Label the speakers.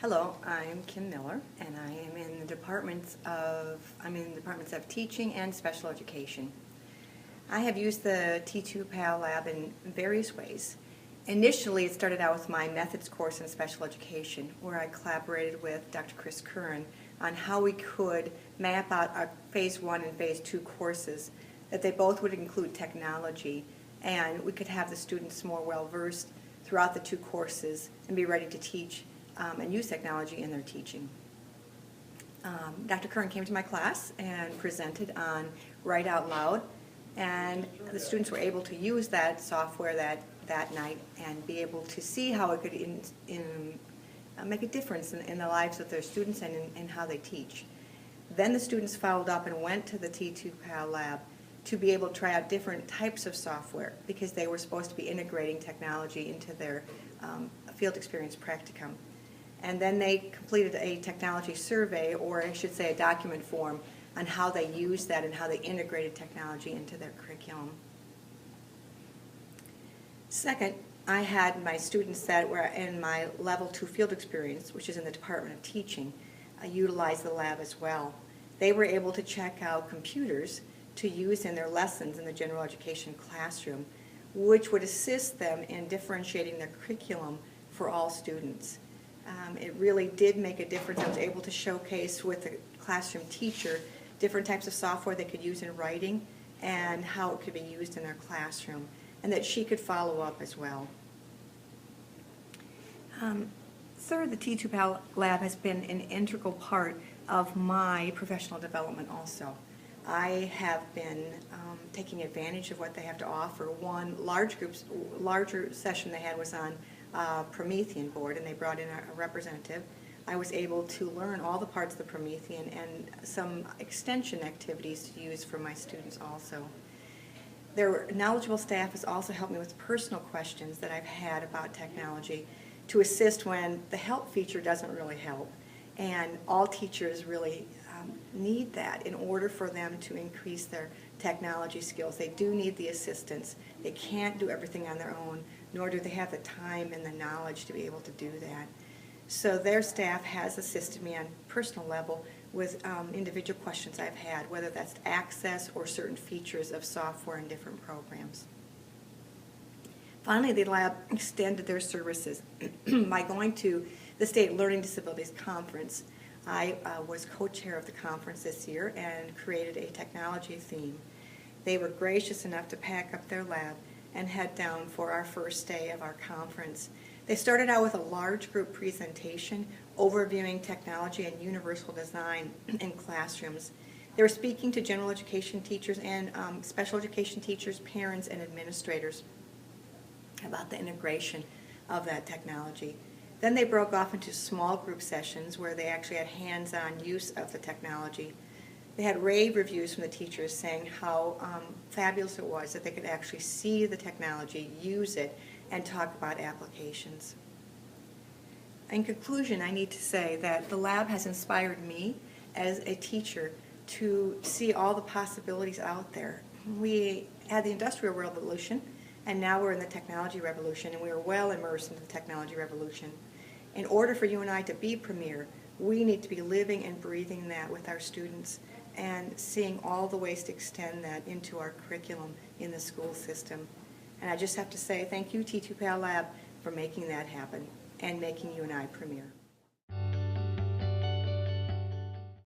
Speaker 1: Hello, I'm Kim Miller, and I am in the departments of teaching and special education. I have used the T2PAL lab in various ways. Initially, it started out with my methods course in special education, where I collaborated with Dr. Chris Curran on how we could map out our Phase 1 and Phase 2 courses, that they both would include technology, and we could have the students more well-versed throughout the two courses and be ready to teach and use technology in their teaching. Dr. Curran came to my class and presented on Write Out Loud, and the students were able to use that software that night and be able to see how it could make a difference in the lives of their students and in how they teach. Then the students followed up and went to the T2PAL lab to be able to try out different types of software because they were supposed to be integrating technology into their field experience practicum. And then they completed a technology survey, or I should say a document form, on how they used that and how they integrated technology into their curriculum. Second, I had my students that were in my Level 2 field experience, which is in the Department of Teaching, utilize the lab as well. They were able to check out computers to use in their lessons in the general education classroom, which would assist them in differentiating their curriculum for all students. It really did make a difference. I was able to showcase with the classroom teacher different types of software they could use in writing and how it could be used in their classroom, and that she could follow up as well. Third, the T2PAL lab has been an integral part of my professional development also. I have been taking advantage of what they have to offer. One larger session they had was on Promethean board, and they brought in a representative. I was able to learn all the parts of the Promethean and some extension activities to use for my students also. Their knowledgeable staff has also helped me with personal questions that I've had about technology to assist when the help feature doesn't really help. And all teachers really need that in order for them to increase their technology skills. They do need the assistance. They can't do everything on their own, nor do they have the time and the knowledge to be able to do that. So their staff has assisted me on a personal level with individual questions I've had, whether that's access or certain features of software in different programs. Finally, the lab extended their services by going to the State Learning Disabilities Conference. I was co-chair of the conference this year and created a technology theme. They were gracious enough to pack up their lab and head down for our first day of our conference. They started out with a large group presentation overviewing technology and universal design in classrooms. They were speaking to general education teachers and special education teachers, parents, and administrators about the integration of that technology. Then they broke off into small group sessions where they actually had hands-on use of the technology. They had rave reviews from the teachers saying how fabulous it was that they could actually see the technology, use it, and talk about applications. In conclusion, I need to say that the lab has inspired me as a teacher to see all the possibilities out there. We had the Industrial Revolution, and now we're in the technology revolution, and we are well immersed in the technology revolution. In order for you and I to be premier, we need to be living and breathing that with our students and seeing all the ways to extend that into our curriculum in the school system. And I just have to say thank you, T2PAL Lab, for making that happen and making you and I premier.